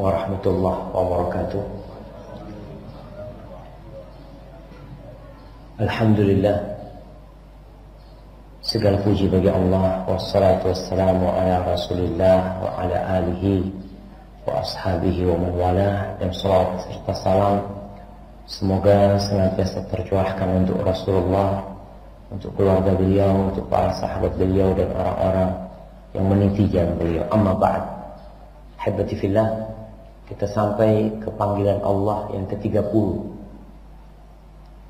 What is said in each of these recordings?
warahmatullahi wabarakatuh. Alhamdulillah, segala puji bagi Allah, wassalatu wassalamu ala Rasulillah wa ala alihi wa ashabihi wa man walah, dan salat serta salam semoga senantiasa tercurahkan untuk Rasulullah, untuk keluarga beliau, untuk para sahabat beliau dan orang-orang yang meniti jalan beliau. Amma ba'd, habibati fillah, kita sampai ke panggilan Allah yang ke-30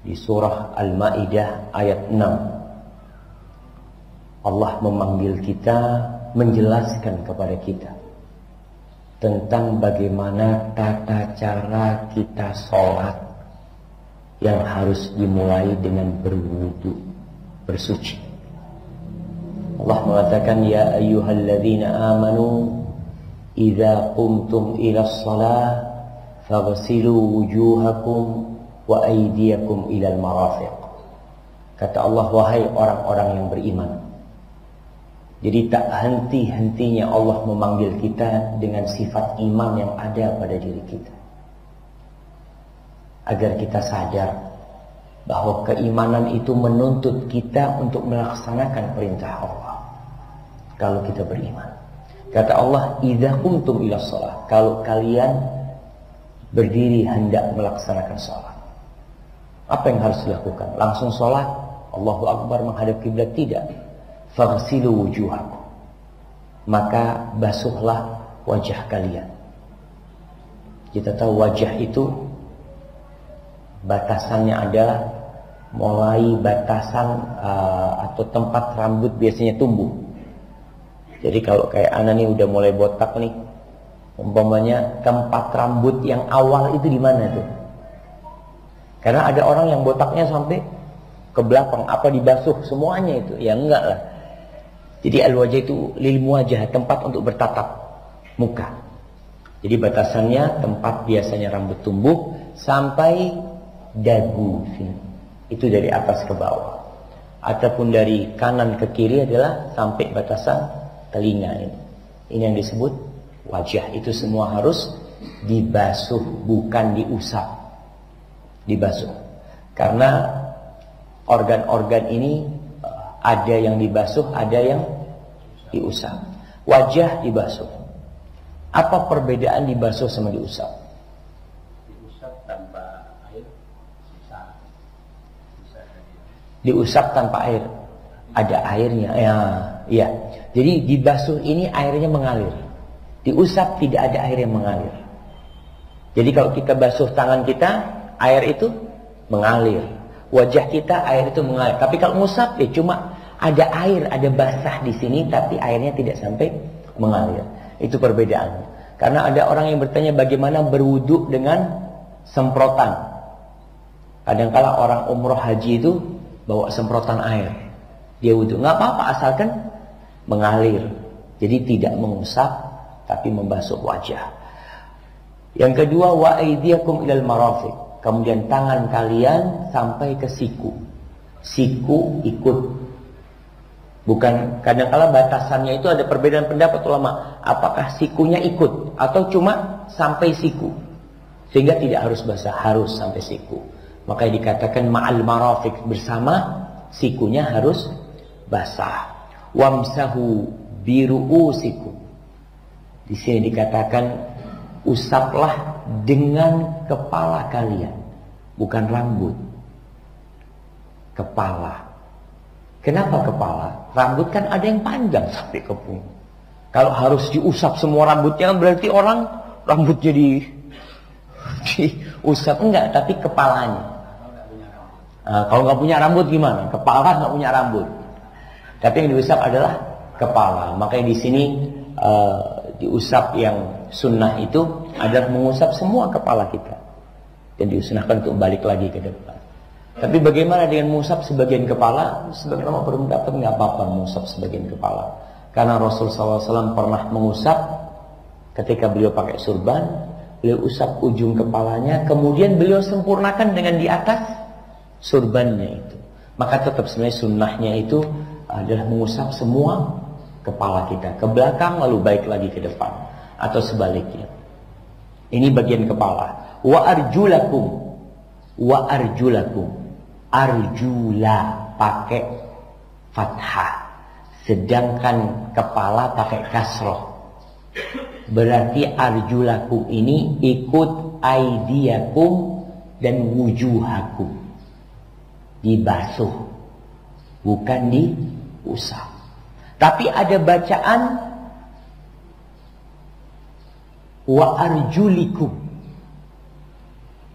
di surah Al-Maidah ayat 6. Allah memanggil kita, menjelaskan kepada kita tentang bagaimana tata cara kita sholat yang harus dimulai dengan berwudu, bersuci. Allah mengatakan, ya ayyuhalladzina amanu idza qumtum ila shalah faghsilu wujuhakum wa aydiyakum ilal marafiq. Kata Allah, wahai orang-orang yang beriman. Jadi tak henti-hentinya Allah memanggil kita dengan sifat iman yang ada pada diri kita, agar kita sadar bahwa keimanan itu menuntut kita untuk melaksanakan perintah Allah. Kalau kita beriman, kata Allah, idza qumtum ila shalah, kalau kalian berdiri hendak melaksanakan sholat, apa yang harus dilakukan? Langsung sholat, Allahu Akbar menghadap kiblat? Tidak. Faghsilu wujuhakum, maka basuhlah wajah kalian. Kita tahu wajah itu batasannya adalah mulai batasan atau tempat rambut biasanya tumbuh. Jadi kalau kayak anak nih udah mulai botak nih, umpamanya tempat rambut yang awal itu di mana tuh? Karena ada orang yang botaknya sampai ke belakang, apa dibasuh semuanya itu? Ya enggak lah. Jadi al-wajah itu lil muwajah, tempat untuk bertatap muka. Jadi batasannya tempat biasanya rambut tumbuh sampai dagu sini. Itu dari atas ke bawah. Ataupun dari kanan ke kiri adalah sampai batasan telinga ini. Ini yang disebut wajah. Itu semua harus dibasuh, bukan diusap. Dibasuh. Karena organ-organ ini ada yang dibasuh, ada yang diusap. Wajah dibasuh. Apa perbedaan dibasuh sama diusap? Diusap tanpa air, sisa. Diusap tanpa air, ada airnya. Ya, iya. Jadi dibasuh ini airnya mengalir. Diusap tidak ada air yang mengalir. Jadi kalau kita basuh tangan kita, air itu mengalir. Wajah kita, air itu mengalir. Tapi kalau ngusap, ya cuma ada air, ada basah di sini, tapi airnya tidak sampai mengalir. Itu perbedaannya. Karena ada orang yang bertanya bagaimana berwudu dengan semprotan. Kadang-kala orang umroh haji itu bawa semprotan air, dia wudu. Nggak apa-apa asalkan mengalir. Jadi tidak mengusap, tapi membasuh wajah. Yang kedua, wa aydiyakum ilal marafiq. Kemudian tangan kalian sampai ke siku. Siku ikut. Bukan, kadang-kala batasannya itu ada perbedaan pendapat ulama. Apakah sikunya ikut atau cuma sampai siku? Sehingga tidak harus basah, harus sampai siku. Makanya dikatakan ma'al marafiq, bersama sikunya harus basah. Wamsahu biru'usikum. Di sini dikatakan usaplah dengan kepala kalian, bukan rambut. Kepala. Kenapa kepala? Rambut kan ada yang panjang sampai ke punggung. Kalau harus diusap semua rambutnya, berarti orang rambutnya diusap. Enggak, tapi kepalanya. Kalau nggak punya rambut gimana? Kepala nggak punya rambut. Tapi yang diusap adalah kepala. Makanya di sini diusap yang sunnah itu adalah mengusap semua kepala kita, dan disunahkan untuk balik lagi ke depan. Tapi bagaimana dengan mengusap sebagian kepala? Sebagian ulama berpendapat nggak apa-apa mengusap sebagian kepala, karena Rasul SAW pernah mengusap ketika beliau pakai surban. Beliau usap ujung kepalanya, kemudian beliau sempurnakan dengan di atas surbannya itu. Maka tetap sebenarnya sunnahnya itu adalah mengusap semua kepala kita ke belakang lalu baik lagi ke depan, atau sebaliknya. Ini bagian kepala. Wa arjulakum. Wa arjulakum. Arjula pakai fathah. Sedangkan kepala pakai kasroh. Berarti arjulakum ini ikut aidiakum dan wujuhakum. Dibasuh, bukan diusap. Tapi ada bacaan wa arjulikum.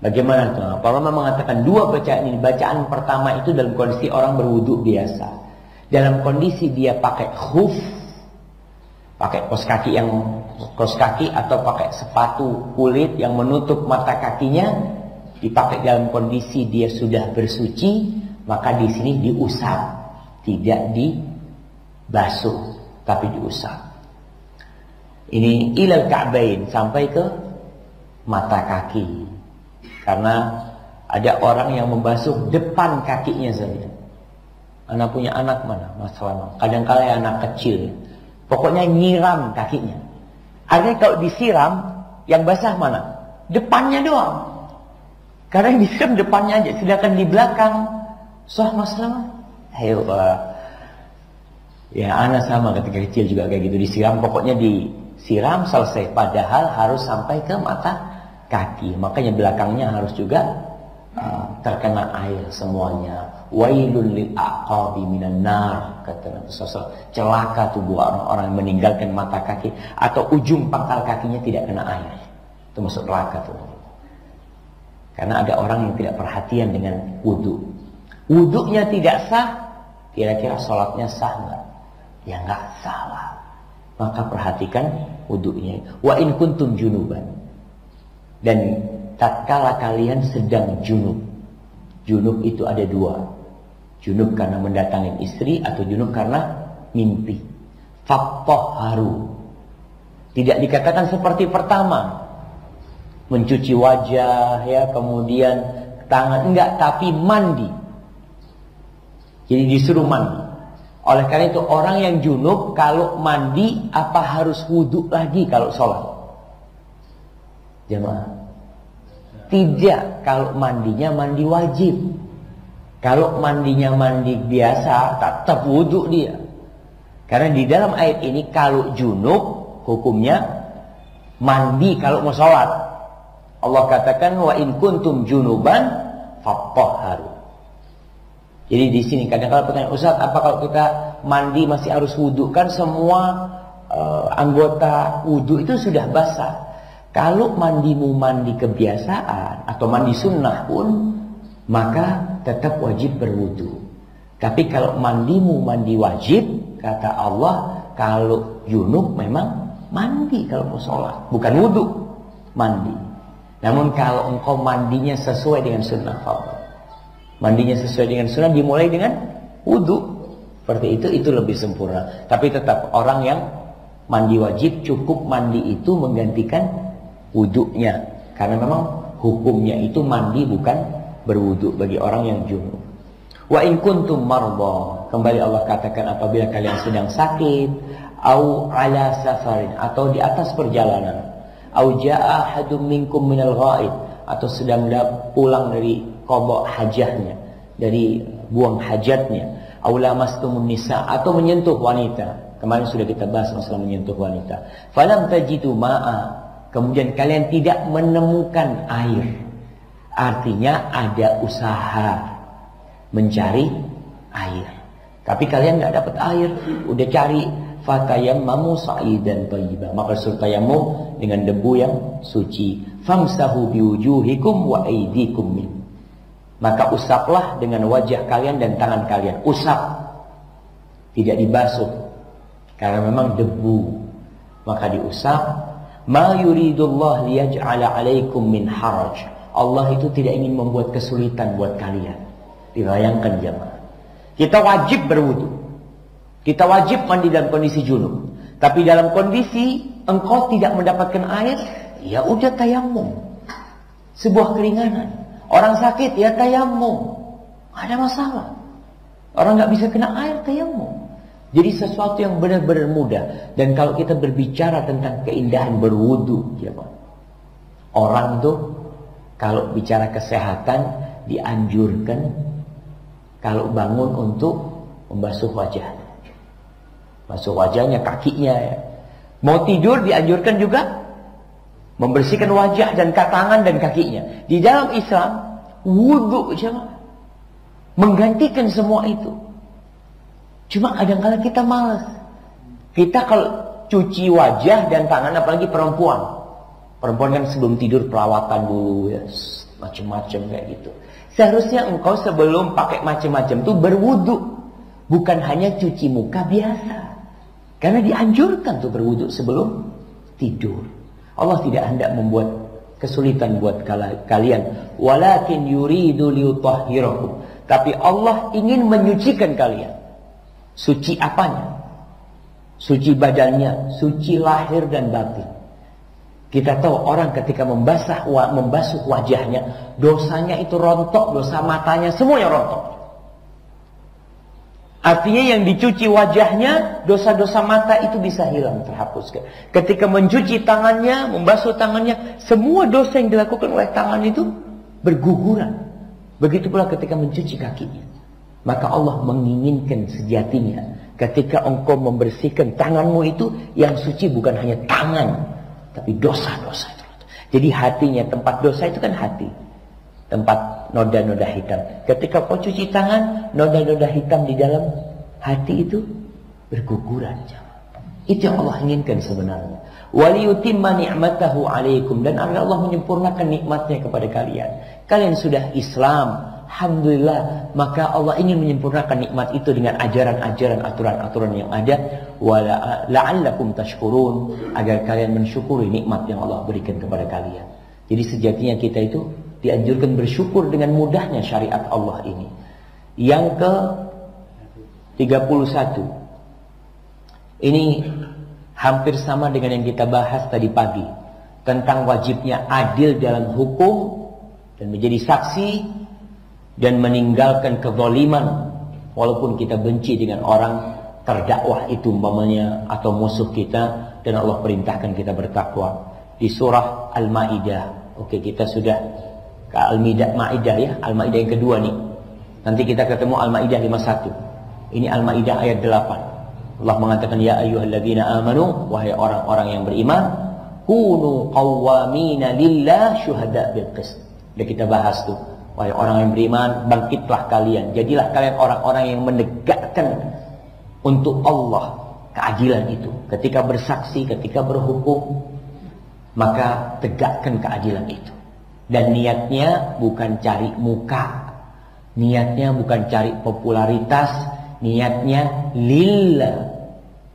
Bagaimana tuh? Para ulama mengatakan dua bacaan ini. Bacaan pertama itu dalam kondisi orang berwudu biasa. Dalam kondisi dia pakai khuf, pakai kaos kaki atau pakai sepatu kulit yang menutup mata kakinya, dipakai dalam kondisi dia sudah bersuci, maka di sini diusap, tidak dibasuh, tapi diusap. Ini ilal ka'bain, sampai ke mata kaki. Karena ada orang yang membasuh depan kakinya saja. Anak punya anak mana? Masalah. Kadang-kadang anak kecil. Pokoknya nyiram kakinya. Akhirnya kalau disiram, yang basah mana? Depannya doang. Karena yang disiram depannya aja. Sedangkan di belakang, soh masalah. Ayo, ya anak sama ketika kecil juga kayak gitu. Disiram, pokoknya disiram selesai. Padahal harus sampai ke mata kaki. Makanya belakangnya harus juga terkena air semuanya. Wailul lil aqabi minan nar, kata Nabi SAW. Celaka tubuh orang-orang yang meninggalkan mata kaki atau ujung pangkal kakinya tidak kena air. Itu masuk neraka tuh. Karena ada orang yang tidak perhatian dengan wudu. Wudunya tidak sah, kira-kira sholatnya sah nggak? Ya nggak salah. Maka perhatikan wudunya. Wa in kuntum junuban. Dan tatkala kalian sedang junub. Junub itu ada dua. Junub karena mendatangin istri atau junub karena mimpi. Fattahharu. Tidak dikatakan seperti pertama. Mencuci wajah ya, kemudian tangan, enggak, tapi mandi. Jadi disuruh mandi. Oleh karena itu orang yang junub kalau mandi apa harus wudhu lagi kalau sholat? Jemaah. Tidak, kalau mandinya mandi wajib. Kalau mandinya mandi biasa, tetap wudhu dia. Karena di dalam ayat ini kalau junub hukumnya mandi kalau mau sholat. Allah katakan wa in kuntum junuban fattahharu. Jadi di sini kadang-kadang pertanyaan, Ustaz, apa kalau kita mandi masih harus wudhu? Kan semua anggota wudhu itu sudah basah. Kalau mandimu mandi kebiasaan atau mandi sunnah pun, maka tetap wajib berwudu. Tapi kalau mandimu mandi wajib, kata Allah, kalau junub memang mandi kalau mau sholat, bukan wudu, mandi. Namun kalau engkau mandinya sesuai dengan sunnah, mandinya sesuai dengan sunnah, dimulai dengan wudu, seperti itu lebih sempurna. Tapi tetap orang yang mandi wajib, cukup mandi itu menggantikan wudunya, karena memang hukumnya itu mandi bukan berwudu bagi orang yang junub. Wa in kuntum marda, kembali Allah katakan apabila kalian sedang sakit, au ala safarin, atau di atas perjalanan, au jaa ahadum minkum minal ghaid, atau sedang pulang dari qada hajahnya, dari buang hajatnya, au lamastumun nisa, atau menyentuh wanita. Kemarin sudah kita bahas masalah menyentuh wanita. Falam tajidu ma'a, kemudian kalian tidak menemukan air. Artinya ada usaha mencari air. Tapi kalian nggak dapat air, udah cari, fatayammamu sa'idan thayyiban, maka suruh tayammum dengan debu yang suci. Famsahu biwujuhikum wa aydikum min, maka usaplah dengan wajah kalian dan tangan kalian. Usap, tidak dibasuh, karena memang debu, maka diusap. Ma yuridullah liyaj'ala 'alaikum min haraj, Allah itu tidak ingin membuat kesulitan buat kalian. Dibayangkan jemaah, kita wajib berwudu, kita wajib mandi dalam kondisi junub. Tapi dalam kondisi engkau tidak mendapatkan air, ya udah tayammum, sebuah keringanan. Orang sakit ya tayammum, ada masalah. Orang nggak bisa kena air, tayammum. Jadi sesuatu yang benar-benar mudah. Dan kalau kita berbicara tentang keindahan berwudu, jemaah, Orang tuh kalau bicara kesehatan dianjurkan kalau bangun untuk membasuh wajah. Basuh wajahnya, kakinya ya. Mau tidur dianjurkan juga membersihkan wajah dan tangan dan kakinya. Di dalam Islam, wudhu menggantikan semua itu. Cuma kadang-kadang kita malas. Kita kalau cuci wajah dan tangan, apalagi perempuan. Perempuan kan sebelum tidur perawatan dulu ya, macam-macam kayak gitu. Seharusnya engkau sebelum pakai macam-macam tuh berwudu, bukan hanya cuci muka biasa. Karena dianjurkan tuh berwudu sebelum tidur. Allah tidak hendak membuat kesulitan buat kalian. Walakin yuridu liyutahhirakum. Tapi Allah ingin menyucikan kalian. Suci apanya? Suci badannya, suci lahir dan batin. Kita tahu orang ketika membasuh wajahnya, dosanya itu rontok, dosa matanya semuanya rontok. Artinya yang dicuci wajahnya, dosa-dosa mata itu bisa hilang, terhapuskan. Ketika mencuci tangannya, membasuh tangannya, semua dosa yang dilakukan oleh tangan itu berguguran. Begitu pula ketika mencuci kakinya. Maka Allah menginginkan sejatinya, ketika engkau membersihkan tanganmu itu, yang suci bukan hanya tangan, tapi dosa-dosa itu. Jadi hatinya, tempat dosa itu kan hati. Tempat noda-noda hitam. Ketika kau cuci tangan, noda-noda hitam di dalam hati itu berguguran. Itu yang Allah inginkan sebenarnya. Waliyutimma ni'matahu alaikum. Dan Allah menyempurnakan nikmatnya kepada kalian. Kalian sudah Islam, alhamdulillah. Maka Allah ingin menyempurnakan nikmat itu dengan ajaran-ajaran, aturan-aturan yang ada. La'allakum tashkurun, agar kalian mensyukuri nikmat yang Allah berikan kepada kalian. Jadi sejatinya kita itu dianjurkan bersyukur dengan mudahnya syariat Allah ini. Yang ke 31. Ini hampir sama dengan yang kita bahas tadi pagi, tentang wajibnya adil dalam hukum dan menjadi saksi dan meninggalkan kezaliman. Walaupun kita benci dengan orang terdakwah itu umpamanya atau musuh kita, dan Allah perintahkan kita bertakwa. Di surah Al-Maidah. Oke, kita sudah ke Al-Maidah ya, Al-Maidah yang kedua nih. Nanti kita ketemu Al-Maidah 51. Ini Al-Maidah ayat 8. Allah mengatakan, ya ayyuhalladzina amanu, wahai orang-orang yang beriman, kunu qawwamina lillah syuhada bil qist. Udah kita bahas tuh. Wahai orang yang beriman, bangkitlah kalian, jadilah kalian orang-orang yang menegakkan untuk Allah keadilan itu. Ketika bersaksi, ketika berhukum, maka tegakkan keadilan itu. Dan niatnya bukan cari muka, niatnya bukan cari popularitas, niatnya lillah.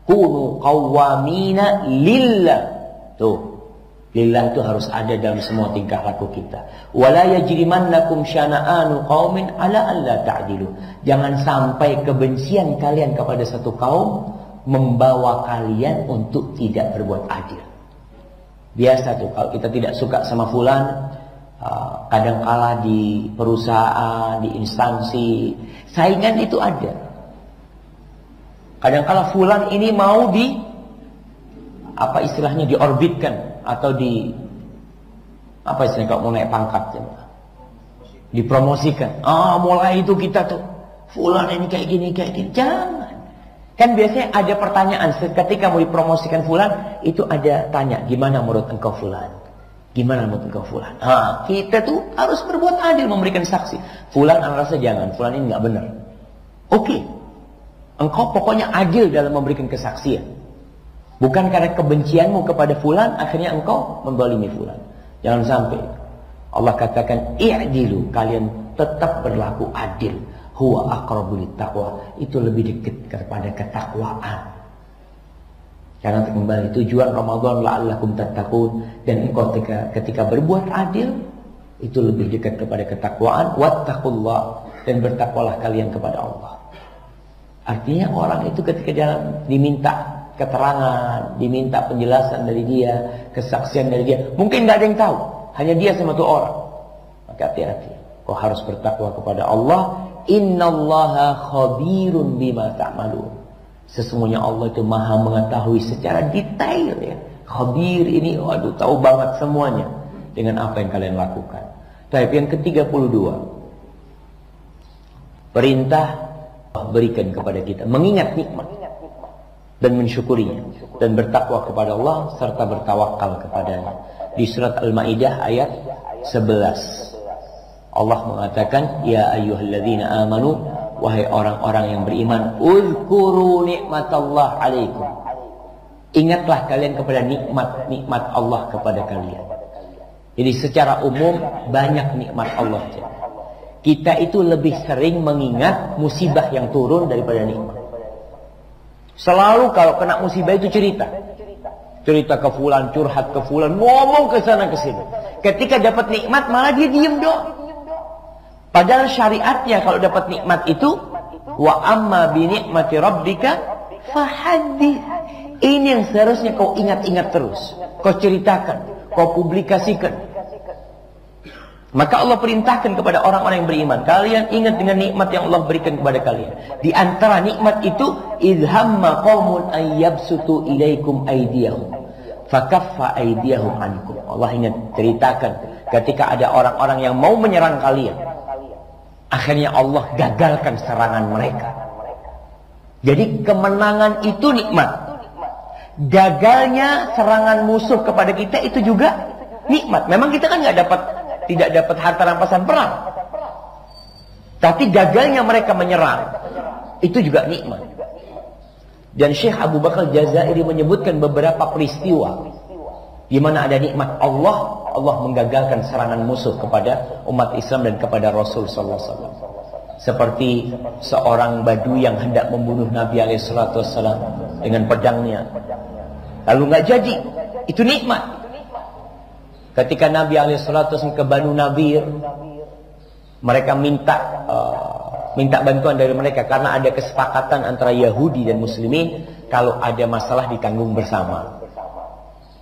Kunu qawwamina lillah. Tuh, lillah itu harus ada dalam semua tingkah laku kita. Wala yajrimannakum syana'anu qaumin ala alla ta'dilu. Jangan sampai kebencian kalian kepada satu kaum membawa kalian untuk tidak berbuat adil. Biasa tuh kalau kita tidak suka sama fulan, kadangkala di perusahaan, di instansi, saingan itu ada. Kadangkala fulan ini mau di apa istilahnya, diorbitkan atau di apa istilahnya kalau mau naik pangkat, dipromosikan. Mulai itu kita tuh fulan ini kayak gini. Jangan. Kan biasanya ada pertanyaan ketika mau dipromosikan fulan, itu ada tanya, gimana menurut engkau fulan? Gimana menurut engkau fulan? Kita tuh harus berbuat adil, memberikan saksi. Fulan rasa jangan, fulan ini nggak benar. Oke. Engkau pokoknya adil dalam memberikan kesaksian. Bukan karena kebencianmu kepada fulan akhirnya engkau menzalimi fulan. Jangan sampai. Allah katakan i'dilu, kalian tetap berlaku adil. Huwa aqrabu littaqwa, itu lebih dekat kepada ketakwaan. Karena kembali tujuan Ramadan la'allakum tattaqun, dan engkau ketika berbuat adil itu lebih dekat kepada ketakwaan. Wattaqullah, dan bertakwalah kalian kepada Allah. Artinya orang itu ketika jalan diminta keterangan, diminta penjelasan dari dia, kesaksian dari dia, mungkin tidak ada yang tahu, hanya dia sama tuh orang. Maka hati-hati, kau harus bertakwa kepada Allah. Innallaha khabirun bima ta'malun. Sesungguhnya Allah itu maha mengetahui secara detail ya. Khabir ini, waduh, tahu banget semuanya. dengan apa yang kalian lakukan. Tapi yang ke-32, perintah Allah berikan kepada kita mengingat nikmat dan mensyukurinya dan bertakwa kepada Allah serta bertawakal kepadanya. Di surat Al-Maidah ayat 11 Allah mengatakan, ya ayyuhalladzina amanu, wahai orang-orang yang beriman, uzkuru nikmatallah alaikum, ingatlah kalian kepada nikmat Allah kepada kalian. Jadi secara umum banyak nikmat Allah. Kita itu lebih sering mengingat musibah yang turun daripada nikmat. Selalu kalau kena musibah itu cerita ke fulan, curhat ke fulan, ngomong ke sana ke sini. Ketika dapat nikmat malah dia diem doang. Padahal syariatnya kalau dapat nikmat itu, wa amma bi ni'mati rabbika fahaddits. Ini yang seharusnya kau ingat-ingat terus, kau ceritakan, kau publikasikan. Maka Allah perintahkan kepada orang-orang yang beriman, kalian ingat dengan nikmat yang Allah berikan kepada kalian. Di antara nikmat itu, idhamma qaumun an yabsutu ilaikum aydiyahum fakaffa aydiyahum ankum. Allah ingat ceritakan ketika ada orang-orang yang mau menyerang kalian, akhirnya Allah gagalkan serangan mereka. Jadi kemenangan itu nikmat. Gagalnya serangan musuh kepada kita itu juga nikmat. Memang kita kan tidak dapat harta rampasan perang. Tapi gagalnya mereka menyerang itu juga nikmat. Dan Syekh Abu Bakar Jazairi menyebutkan beberapa peristiwa di mana ada nikmat Allah, Allah menggagalkan serangan musuh kepada umat Islam dan kepada Rasul sallallahu alaihi wasallam. Seperti seorang Badui yang hendak membunuh Nabi alaihi wasallam dengan pedangnya, lalu nggak jadi, itu nikmat. Ketika Nabi alaihi wasallam ke Banu Nadir, mereka minta bantuan dari mereka karena ada kesepakatan antara Yahudi dan Muslimin kalau ada masalah ditanggung bersama.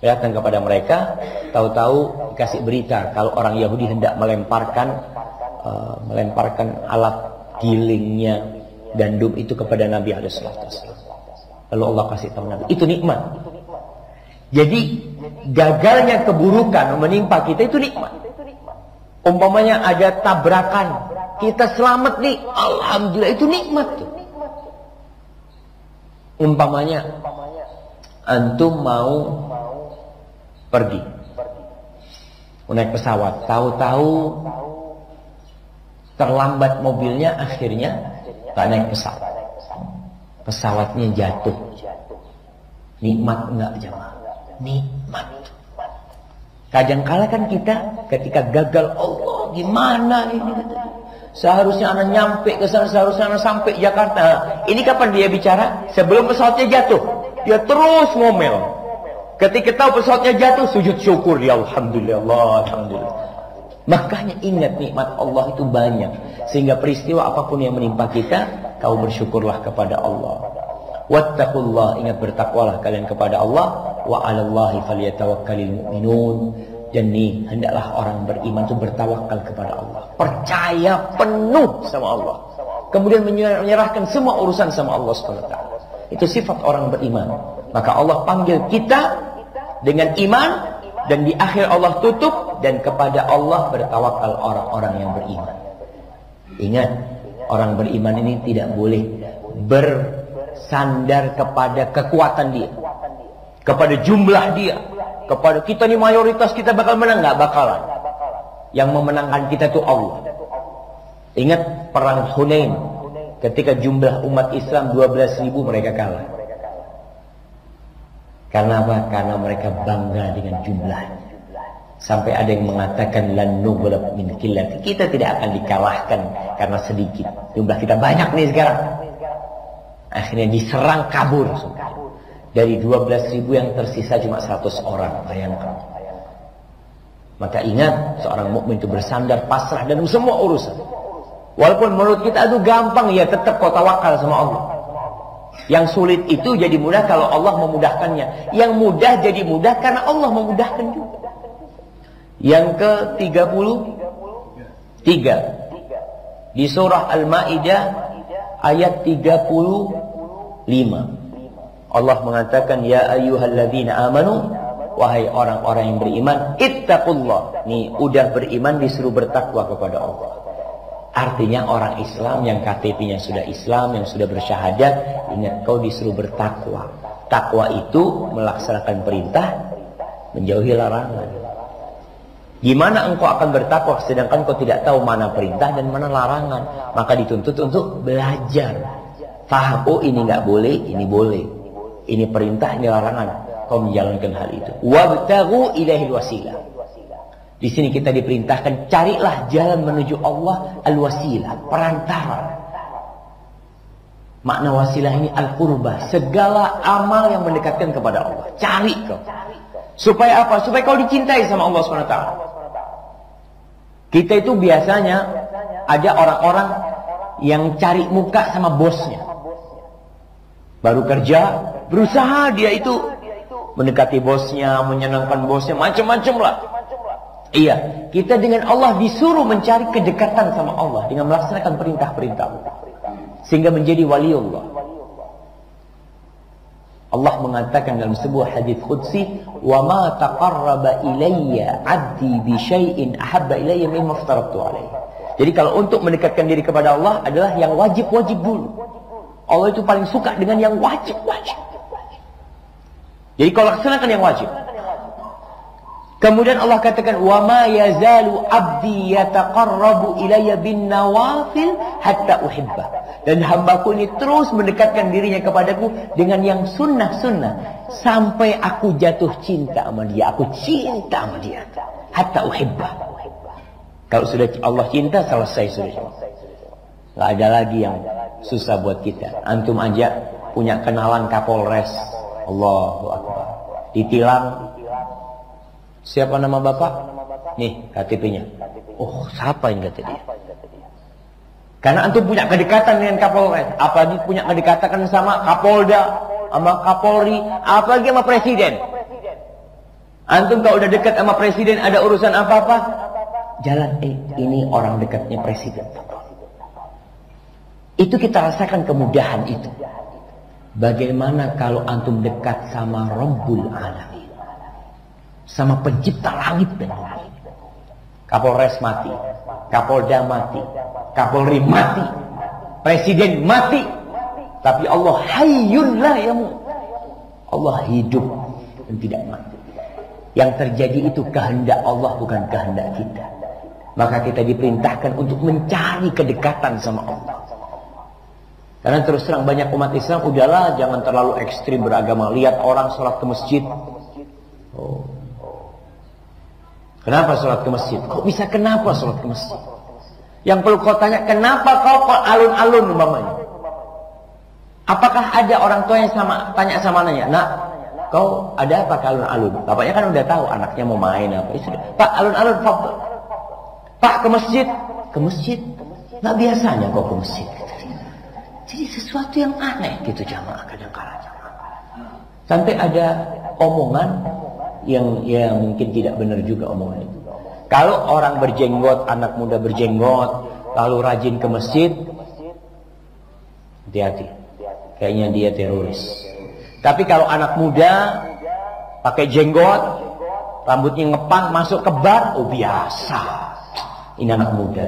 Datang kepada mereka, tahu-tahu dikasih berita kalau orang Yahudi hendak melemparkan alat gilingnya gandum itu kepada Nabi SAW. Lalu Allah kasih tahu Nabi, itu nikmat. Jadi gagalnya keburukan menimpa kita itu nikmat. Umpamanya ada tabrakan, kita selamat nih, alhamdulillah, itu nikmat tuh. Umpamanya antum mau pergi naik pesawat, tahu-tahu terlambat mobilnya, akhirnya tak naik pesawat, pesawatnya jatuh. Nikmat enggak jemaah? Nikmat. Kadang-kala kan kita ketika gagal, Allah gimana ini, seharusnya anak nyampe ke sana, seharusnya anak sampai Jakarta. Ini kapan dia bicara? Sebelum pesawatnya jatuh, dia terus ngomel. Ketika tahu pesawatnya jatuh, sujud syukur, ya alhamdulillah, alhamdulillah. Makanya ingat nikmat Allah itu banyak, sehingga peristiwa apapun yang menimpa kita, kau bersyukurlah kepada Allah. Wattaqullah, ingat bertakwalah kalian kepada Allah. Wa 'alallahi falyatawakkalul mu'minun. Dan nih, hendaklah orang beriman itu bertawakal kepada Allah, percaya penuh sama Allah, kemudian menyerahkan semua urusan sama Allah SWT. Itu sifat orang beriman. Maka Allah panggil kita dengan iman, dan di akhir Allah tutup, dan kepada Allah bertawakal orang-orang yang beriman. Ingat, orang beriman ini tidak boleh bersandar kepada kekuatan dia, kepada jumlah dia, kepada kita ini mayoritas kita bakal menang, nggak bakalan. Yang memenangkan kita itu Allah. Ingat perang Hunain, ketika jumlah umat Islam 12.000 mereka kalah. Karena apa? Karena mereka bangga dengan jumlahnya. Sampai ada yang mengatakan lan nughlab min qillati, kita tidak akan dikalahkan karena sedikit. Jumlah kita banyak nih sekarang. Akhirnya diserang kabur. Dari 12.000 yang tersisa cuma 100 orang. Bayangkan. Maka ingat, seorang mukmin itu bersandar pasrah dalam semua urusan. Walaupun menurut kita itu gampang, ya tetap kau tawakal sama Allah. Yang sulit itu jadi mudah kalau Allah memudahkannya. Yang mudah jadi mudah karena Allah memudahkan juga. Yang ke-33 di surah Al-Maidah ayat 35, Allah mengatakan, ya ayyuhalladzina amanu wahai orang-orang yang beriman, ittaqullah. Nih, udah beriman disuruh bertakwa kepada Allah. Artinya orang Islam yang KTP-nya sudah Islam, yang sudah bersyahadat, ingat kau disuruh bertakwa. Takwa itu melaksanakan perintah, menjauhi larangan. Gimana engkau akan bertakwa sedangkan kau tidak tahu mana perintah dan mana larangan? Maka dituntut untuk belajar. Paham, oh ini nggak boleh, ini boleh. Ini perintah, ini larangan. Kau menjalankan hal itu. Wabtaghu ilaihil wasilah. Di sini kita diperintahkan carilah jalan menuju Allah, al-wasilah, perantara. Makna wasilah ini al-qurbah, segala amal yang mendekatkan kepada Allah. Cari kau. Supaya apa? Supaya kau dicintai sama Allah SWT. Kita itu biasanya ada orang-orang yang cari muka sama bosnya. Baru kerja, berusaha dia itu mendekati bosnya, menyenangkan bosnya, macam-macam lah. Iya, kita dengan Allah disuruh mencari kedekatan sama Allah dengan melaksanakan perintah-perintah sehingga menjadi waliullah. Allah mengatakan dalam sebuah hadis qudsi, "Wa ma taqarraba ilayya 'abdi bi syai'in ahabba ilayya mimma aftaratu alaihi." Jadi kalau untuk mendekatkan diri kepada Allah adalah yang wajib-wajib dulu. Allah itu paling suka dengan yang wajib-wajib. Jadi kalau laksanakan yang wajib. Kemudian Allah katakan, "Wa ma yazalu 'abdi yataqarrabu ilayya bin nawafil hatta uhibbah." Dan hambaku ini terus mendekatkan dirinya kepadaku dengan yang sunnah-sunnah sampai aku jatuh cinta sama dia, aku cinta sama dia. Hatta uhibbah. Kalau sudah Allah cinta, selesai sudah. Enggak ada lagi yang susah buat kita. Antum aja punya kenalan Kapolres. Allahu Akbar. Ditilang. Siapa nama bapak? Nih KTP-nya. Oh, siapa yang kata dia? Karena antum punya kedekatan dengan Kapolres, apalagi punya kedekatan sama Kapolda, sama Kapolri, apalagi sama Presiden. Antum kalau udah dekat sama Presiden, ada urusan apa-apa, jalan, ini orang dekatnya Presiden. Itu kita rasakan kemudahan itu. Bagaimana kalau antum dekat sama Rabbul Alamin? Sama pencipta langit dan bumi. Kapolres mati, Kapolda mati, Kapolri mati, Presiden mati, tapi Allah hayyun la yamut. Allah hidup dan tidak mati. Yang terjadi itu kehendak Allah, bukan kehendak kita. Maka kita diperintahkan untuk mencari kedekatan sama Allah. Karena terus terang banyak umat Islam, udahlah jangan terlalu ekstrim beragama. Lihat orang sholat ke masjid. Oh. Kenapa sholat ke masjid? Kok bisa kenapa sholat ke masjid? Yang perlu kau tanya, kenapa kau alun-alun umpamanya? Apakah ada orang tua yang tanya sama anaknya, "Nak, kau ada apa ke alun-alun?" Bapaknya kan udah tahu anaknya mau main apa. "Pak, alun-alun, Pak, ke masjid." "Ke masjid? Nah biasanya kau ke masjid." Jadi sesuatu yang aneh gitu jamaah kadang-kadang. Sampai ada omongan yang mungkin tidak benar juga omongan itu. Kalau orang berjenggot, anak muda berjenggot, lalu rajin ke masjid, hati-hati. Kayaknya dia teroris. Tapi kalau anak muda pakai jenggot, rambutnya ngepang, masuk ke bar, oh biasa. Ini anak muda.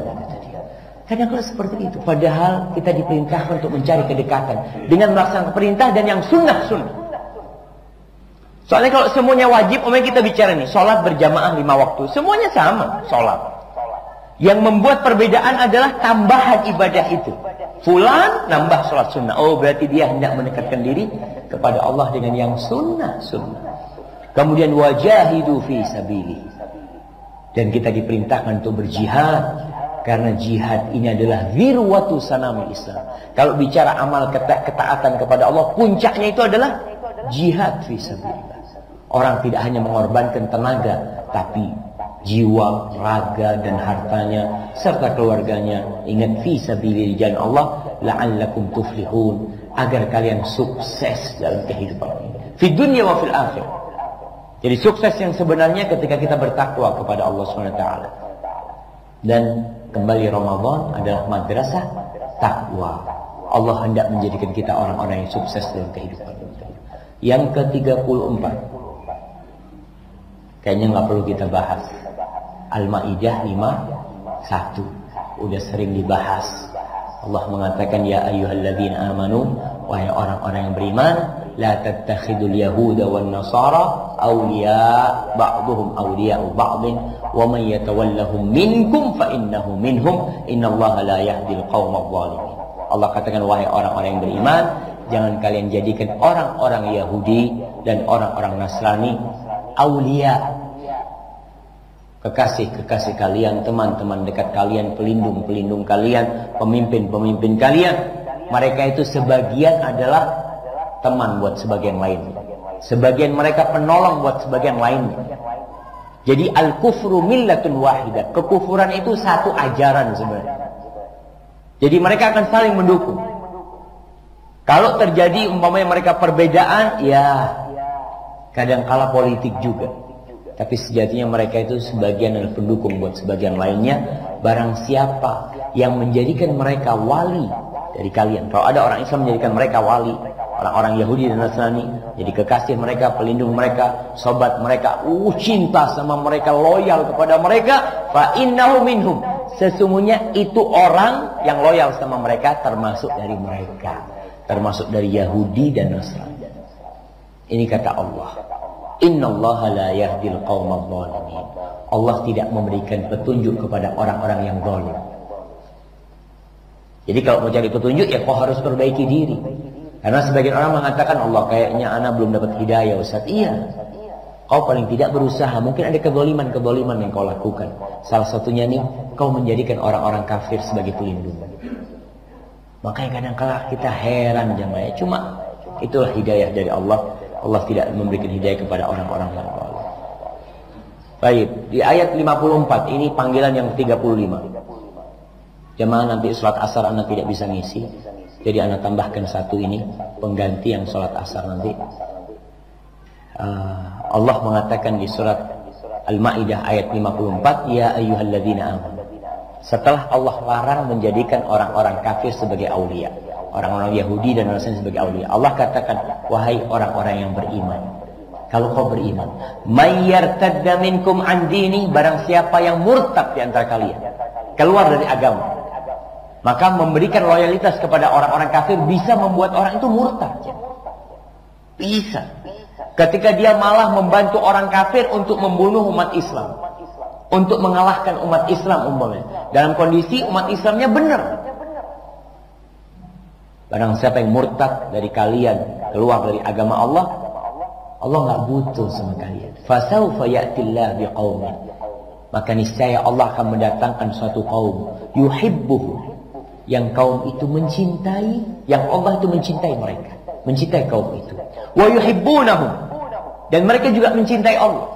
Kadang-kadang seperti itu. Padahal kita diperintahkan untuk mencari kedekatan dengan melaksanakan perintah dan yang sunnah-sunnah. Soalnya kalau semuanya wajib, kita bicara nih, sholat berjamaah 5 waktu, semuanya sama, sholat. Yang membuat perbedaan adalah tambahan ibadah itu. Fulan nambah sholat sunnah. Oh, berarti dia hendak mendekatkan diri kepada Allah dengan yang sunnah-sunnah. Kemudian wajahidu fi sabili. Dan kita diperintahkan untuk berjihad. Karena jihad ini adalah zirwatu sanamil Islam. Kalau bicara amal ketaatan kepada Allah, puncaknya itu adalah jihad fi sabilillah. Orang tidak hanya mengorbankan tenaga, tapi jiwa, raga dan hartanya serta keluarganya. Ingat fi sabilillah jalan Allah, la'allakum tuflihun, agar kalian sukses dalam kehidupan ini. Fi dunya wa fil akhirah. Jadi sukses yang sebenarnya ketika kita bertakwa kepada Allah SWT. Dan kembali Ramadan adalah madrasah takwa. Allah hendak menjadikan kita orang-orang yang sukses dalam kehidupan. Yang ke-34. Kayaknya nggak perlu kita bahas. Al-Maidah 51 udah sering dibahas. Allah mengatakan, ya ayyuhalladzina amanu, wahai orang-orang yang beriman, la tattakhidul yahuda wan nasara awliya ba'dhum awliya'u ba'dhin wa man yatawallahum minkum fa innahu minhum innallaha la yahdil qaumadh dhalimin. Allah katakan, wahai orang-orang yang beriman, jangan kalian jadikan orang-orang Yahudi dan orang-orang Nasrani awliya, kekasih-kekasih kalian, teman-teman dekat kalian, pelindung-pelindung kalian, pemimpin-pemimpin kalian. Mereka itu sebagian adalah teman buat sebagian lain. Sebagian mereka penolong buat sebagian lain. Jadi al-kufru millatun wahidah. Kekufuran itu satu ajaran sebenarnya. Jadi mereka akan saling mendukung. Kalau terjadi umpamanya mereka perbedaan, ya kadang-kala politik juga. Tapi sejatinya mereka itu sebagian adalah pendukung buat sebagian lainnya. Barang siapa yang menjadikan mereka wali dari kalian. Kalau ada orang Islam menjadikan mereka wali, orang-orang Yahudi dan Nasrani jadi kekasih mereka, pelindung mereka, sobat mereka, cinta sama mereka, loyal kepada mereka, fa innahu minhum. Sesungguhnya itu orang yang loyal sama mereka termasuk dari mereka, termasuk dari Yahudi dan Nasrani. Ini kata Allah. Innallaha la yahdil qaumadh dhalimin. Allah tidak memberikan petunjuk kepada orang-orang yang zalim. Jadi kalau mau cari petunjuk, ya kau harus perbaiki diri. Karena sebagian orang mengatakan, Allah kayaknya anak belum dapat hidayah Ustaz. Iya, kau paling tidak berusaha. Mungkin ada kezaliman-kezaliman yang kau lakukan. Salah satunya nih, kau menjadikan orang-orang kafir sebagai pelindung. Makanya kadang-kala kita heran jemaah. Cuma itulah hidayah dari Allah. Allah tidak memberikan hidayah kepada orang-orang yang zalim. Baik, di ayat 54 ini panggilan yang 35. Jemaah nanti sholat asar Anda tidak bisa ngisi, jadi Anda tambahkan satu ini pengganti yang sholat asar nanti. Allah mengatakan di surat Al-Maidah ayat 54, ya ayyuhalladzina amanu. Setelah Allah larang menjadikan orang-orang kafir sebagai aulia, orang-orang Yahudi dan Nasrani sebagai aulia, Allah katakan, wahai orang-orang yang beriman, kalau kau beriman, may yartadda minkum an dini, barang siapa yang murtad di antara kalian, keluar dari agama, maka memberikan loyalitas kepada orang-orang kafir bisa membuat orang itu murtad. Bisa. Ketika dia malah membantu orang kafir untuk membunuh umat Islam, untuk mengalahkan umat Islam umpamanya, dalam kondisi umat Islamnya benar. Barang siapa yang murtad dari kalian, keluar dari agama Allah, Allah nggak butuh sama kalian. Fasawfa ya'tillah biqaumin, maka niscaya Allah akan mendatangkan suatu kaum yuhibbuhu, yang kaum itu mencintai, yang Allah itu mencintai mereka, mencintai kaum itu. Wa yuhibbunahum, dan mereka juga mencintai Allah.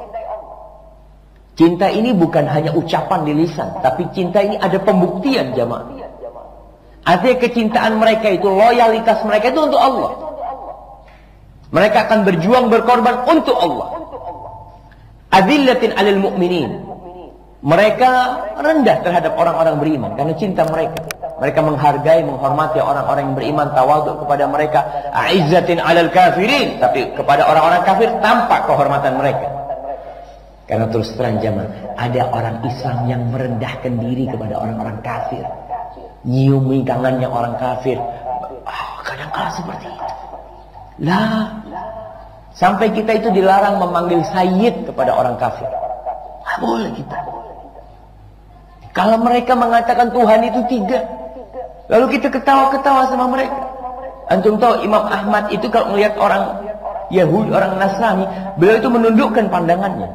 Cinta ini bukan hanya ucapan di lisan, tapi cinta ini ada pembuktian jamaah. Artinya kecintaan mereka itu, loyalitas mereka itu untuk Allah. Mereka akan berjuang, berkorban untuk Allah. Adillatin 'alal mu'minin. Mereka rendah terhadap orang-orang beriman karena cinta mereka. Mereka menghargai, menghormati orang-orang yang beriman, tawadhu kepada mereka. A'izzatin 'alal kafirin, tapi kepada orang-orang kafir tampak kehormatan mereka. Karena terus terang jamaah, ada orang Islam yang merendahkan diri kepada orang-orang kafir, nyiumi tangannya orang kafir. Kadang-kala seperti itu. Lah, sampai kita itu dilarang memanggil sayyid kepada orang kafir. Nggak boleh kita. Kalau mereka mengatakan Tuhan itu 3, lalu kita ketawa-ketawa sama mereka. Antum tahu Imam Ahmad itu kalau melihat orang Yahudi, orang Nasrani, beliau itu menundukkan pandangannya.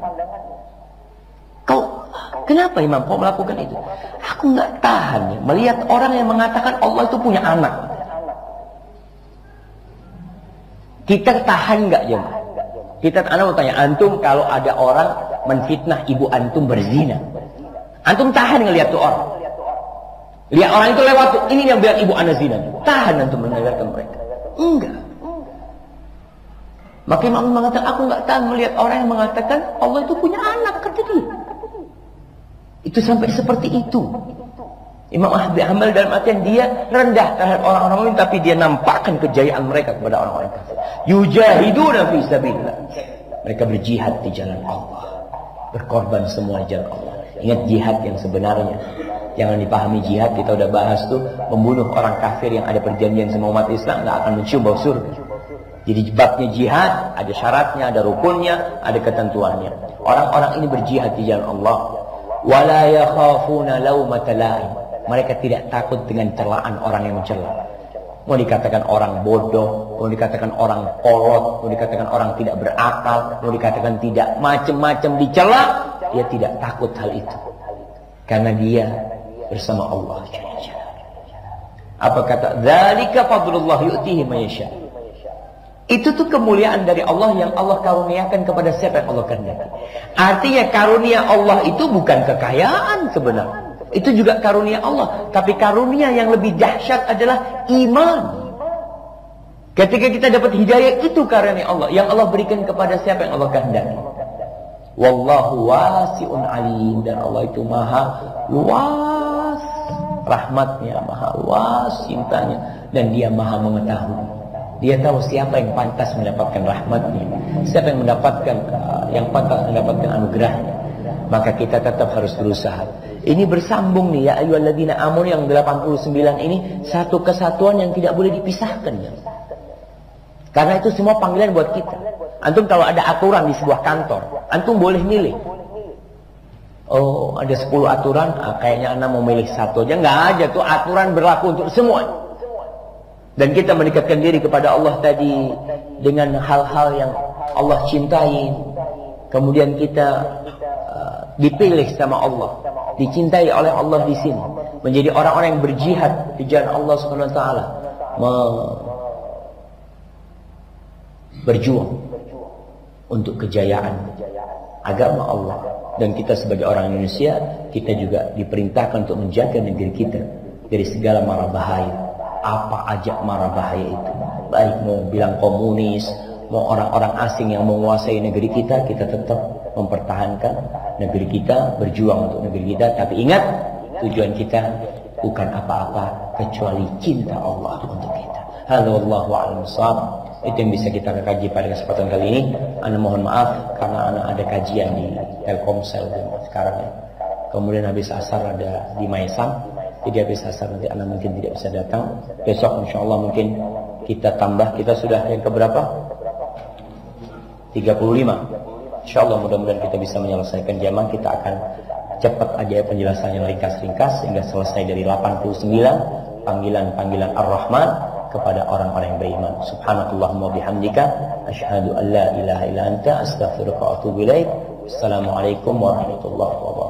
Kenapa Imam kau melakukan itu? Aku nggak tahan ya, melihat orang yang mengatakan Allah itu punya anak. Kita tahan nggak jemaah? Kita anak mau tanya, antum kalau ada orang menfitnah ibu antum berzina, antum tahan ngelihat tuh orang? Lihat orang itu lewat tuh, ini yang bilang ibu anak zina, tahan antum mendengarkan mereka? Enggak. Maka Imam mengatakan, aku nggak tahan melihat orang yang mengatakan Allah itu punya anak, kata dia. Itu sampai seperti itu. Imam Ahmad Hanbal dalam artian dia rendah terhadap orang-orang lain, tapi dia nampakkan kejayaan mereka kepada orang-orang kafir. Yujahiduna fi sabilillah. Mereka berjihad di jalan Allah. berkorban semua di jalan Allah. Ingat jihad yang sebenarnya. Jangan dipahami jihad, kita udah bahas tuh, membunuh orang kafir yang ada perjanjian sama umat Islam nggak akan mencium bau surga. Jadi babnya jihad ada syaratnya, ada rukunnya, ada ketentuannya. Orang-orang ini berjihad di jalan Allah. Wala yakhafuna laumata laim. Mereka tidak takut dengan celaan orang yang mencela. Mau dikatakan orang bodoh, mau dikatakan orang kolot, mau dikatakan orang tidak berakal, mau dikatakan tidak macam-macam dicela, dia tidak takut hal itu. Karena dia bersama Allah. Apa kata? Dzalika fadlullah yu'tihi man yasha. Itu tuh kemuliaan dari Allah yang Allah karuniakan kepada siapa yang Allah kehendaki. Artinya karunia Allah itu bukan kekayaan sebenarnya. Itu juga karunia Allah. Tapi karunia yang lebih dahsyat adalah iman. Ketika kita dapat hidayah, itu karunia Allah. Yang Allah berikan kepada siapa yang Allah kehendaki. Wallahu wasi'un alim. Dan Allah itu maha luas rahmatnya, maha luas cintanya. Dan dia maha mengetahui. Dia tahu siapa yang pantas mendapatkan rahmatnya, siapa yang pantas mendapatkan anugerahnya. Maka kita tetap harus berusaha. Ini bersambung nih ya ayyuhalladzina amanu yang 89 ini satu kesatuan yang tidak boleh dipisahkan ya. Karena itu semua panggilan buat kita. Antum kalau ada aturan di sebuah kantor, antum boleh milih. Oh, ada 10 aturan, kayaknya anda mau milih satu aja. Nggak ada tuh, aturan berlaku untuk semua. Dan kita mendekatkan diri kepada Allah tadi dengan hal-hal yang Allah cintai. Kemudian kita dipilih sama Allah, dicintai oleh Allah di sini, menjadi orang-orang yang berjihad di jalan Allah Subhanahu wa taala, berjuang untuk kejayaan agama Allah. Dan kita sebagai orang Indonesia, kita juga diperintahkan untuk menjaga negeri kita dari segala mara bahaya. Apa aja mara bahaya itu, baik mau bilang komunis, mau orang-orang asing yang menguasai negeri kita, kita tetap mempertahankan negeri kita, berjuang untuk negeri kita. Tapi ingat, tujuan kita bukan apa-apa kecuali cinta Allah untuk kita. Wallahu a'lam bishawab. Itu yang bisa kita kaji pada kesempatan kali ini. Ana mohon maaf karena ana ada kajian di Telkomsel sekarang ya. Kemudian habis asar ada di Maisam. Jadi habis asar nanti ana mungkin tidak bisa datang. Besok insya Allah mungkin kita tambah. Kita sudah yang keberapa? 35. Insya Allah mudah-mudahan kita bisa menyelesaikan jamaah. Kita akan cepat aja penjelasannya, ringkas-ringkas sehingga selesai dari 89 panggilan-panggilan Ar-Rahman kepada orang-orang yang beriman. Subhanakallahumma bihamdika asyhadu an la ilaha illa anta astaghfiruka wa atubu ilaik. Assalamualaikum warahmatullahi wabarakatuh.